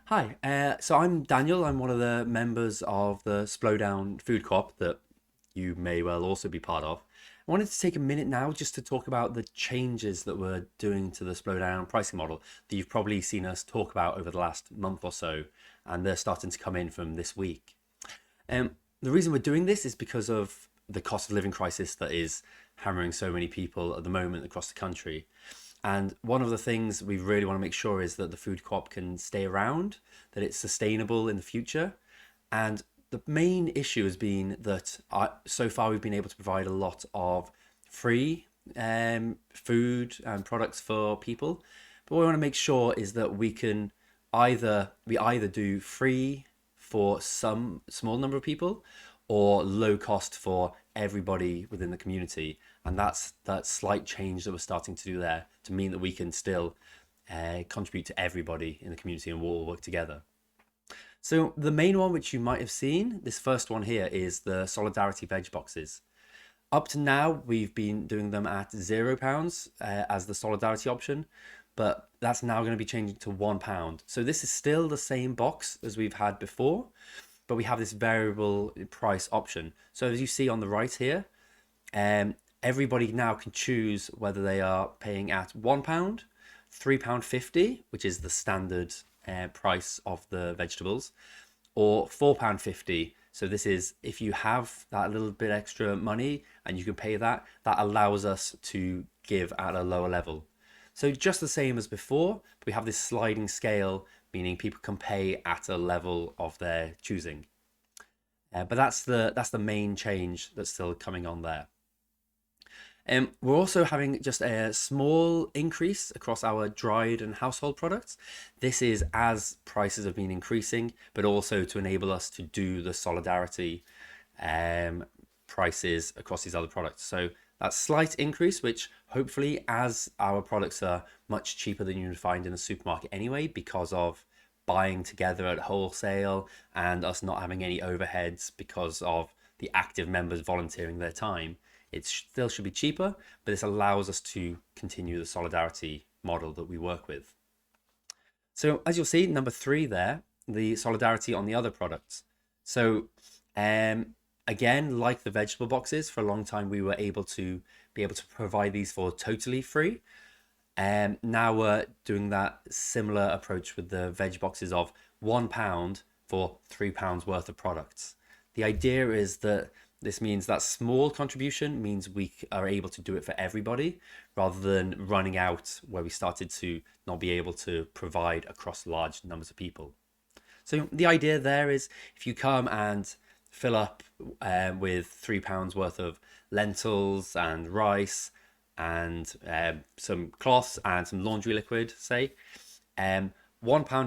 Hi, so I'm Daniel. I'm one of the members of the Splo-down Food Co-op that you may well also be part of. I wanted to take a minute now just to talk about the changes that we're doing to the Splo-down pricing model that you've probably seen us talk about over the last month or so, and they're starting to come in from this week. The reason we're doing this is because of the cost of living crisis that is hammering so many people at the moment across the country. And one of the things we really want to make sure is that the food co-op can stay around, that it's sustainable in the future. And the main issue has been that so far we've been able to provide a lot of free food and products for people. But what we want to make sure is that we either do free for some small number of people or low cost for everybody within the community. And that's that slight change that we're starting to do there to mean that we can still contribute to everybody in the community and we'll all work together. So the main one, which you might have seen, this first one here, is the Solidarity Veg boxes. Up to now, we've been doing them at £0 as the Solidarity option, but that's now going to be changing to £1. So this is still the same box as we've had before, but we have this variable price option. So as you see on the right here, everybody now can choose whether they are paying at £1, £3.50, which is the standard price of the vegetables, or £4.50. So this is if you have that little bit extra money and you can pay that, that allows us to give at a lower level. So just the same as before, but we have this sliding scale, meaning people can pay at a level of their choosing. But that's the main change that's still coming on there. We're also having just a small increase across our dried and household products. This is as prices have been increasing, but also to enable us to do the solidarity prices across these other products. So that slight increase, which hopefully, as our products are much cheaper than you would find in a supermarket anyway, because of buying together at wholesale and us not having any overheads because of the active members volunteering their time, it still should be cheaper, but this allows us to continue the solidarity model that we work with. So as you'll see, number 3 there, the solidarity on the other products. So again, like the vegetable boxes, for a long time we were able to provide these for totally free. Now we're doing that similar approach with the veg boxes of £1 for £3 worth of products. The idea is that this means that small contribution means we are able to do it for everybody rather than running out where we started to not be able to provide across large numbers of people. So the idea there is if you come and fill up with £3 worth of lentils and rice and some cloths and some laundry liquid, say, £1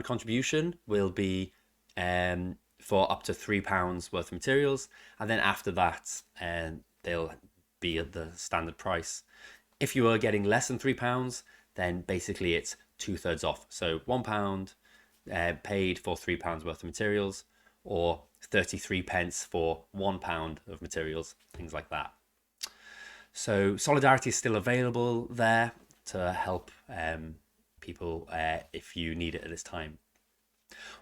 contribution will be for up to £3 worth of materials, and then after that they'll be at the standard price. If you are getting less than £3, then basically it's 2/3 off. So £1 paid for £3 worth of materials, or 33 pence for £1 of materials, things like that. So solidarity is still available there to help people if you need it at this time.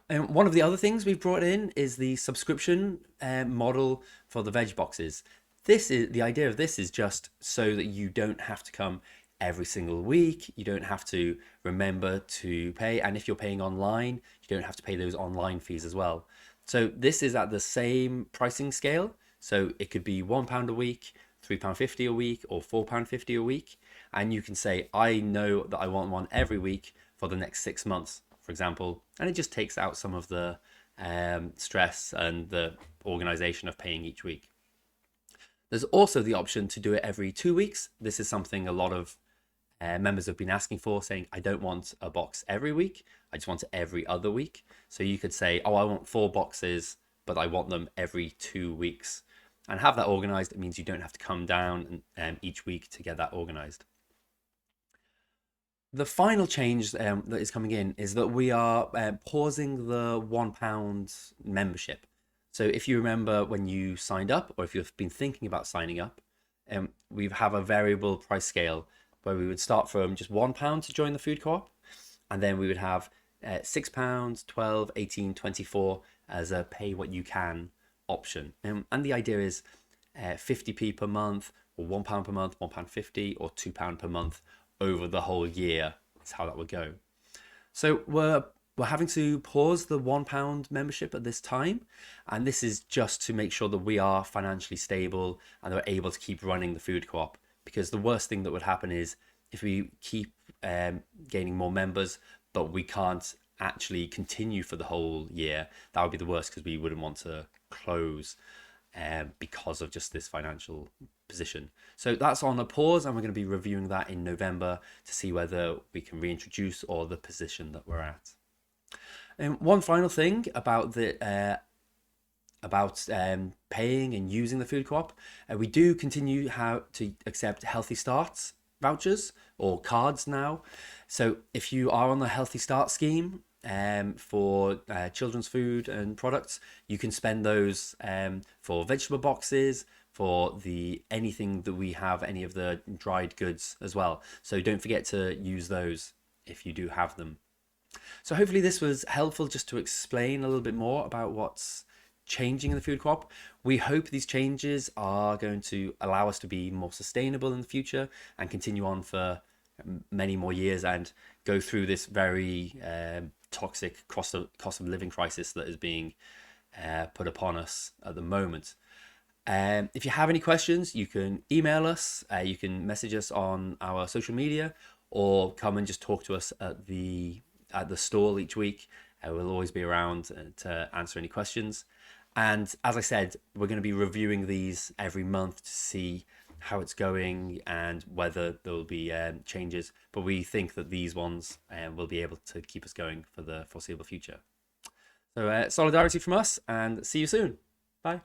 And one of the other things we've brought in is the subscription model for the veg boxes. The idea of this is just so that you don't have to come every single week. You don't have to remember to pay. And if you're paying online, you don't have to pay those online fees as well. So this is at the same pricing scale. So it could be £1 a week, £3.50 a week, or £4.50 a week. And you can say, I know that I want one every week for the next 6 months, for example. And it just takes out some of the stress and the organization of paying each week. There's also the option to do it every 2 weeks. This is something a lot of members have been asking for, saying, I don't want a box every week. I just want it every other week. So you could say, oh, I want 4 boxes, but I want them every 2 weeks. And have that organized. It means you don't have to come down each week to get that organized. The final change that is coming in is that we are pausing the £1 membership. So if you remember when you signed up, or if you've been thinking about signing up, we have a variable price scale where we would start from just £1 to join the food co-op, and then we would have £6, 12, 18, 24 as a pay what you can option. And the idea is 50p per month, or £1 per month, £1.50, or £2 per month over the whole year. That's how that would go. So we're having to pause the £1 membership at this time, and this is just to make sure that we are financially stable and that we're able to keep running the food co-op. Because the worst thing that would happen is if we keep gaining more members, but we can't actually continue for the whole year, that would be the worst, because we wouldn't want to close because of just this financial position. So that's on a pause, and we're going to be reviewing that in November to see whether we can reintroduce or the position that we're at. And one final thing about the paying and using the food co-op, we do continue to accept Healthy Starts vouchers or cards now. So if you are on the Healthy Start scheme for children's food and products, you can spend those for vegetable boxes, for anything that we have, any of the dried goods as well. So don't forget to use those if you do have them. So hopefully this was helpful just to explain a little bit more about what's changing in the food co-op. We hope these changes are going to allow us to be more sustainable in the future and continue on for many more years and go through this very toxic cost of living crisis that is being put upon us at the moment. If you have any questions, you can email us, you can message us on our social media, or come and just talk to us at the stall each week. We'll always be around to answer any questions. And as I said, we're going to be reviewing these every month to see how it's going and whether there will be changes. But we think that these ones will be able to keep us going for the foreseeable future. So solidarity from us, and see you soon. Bye.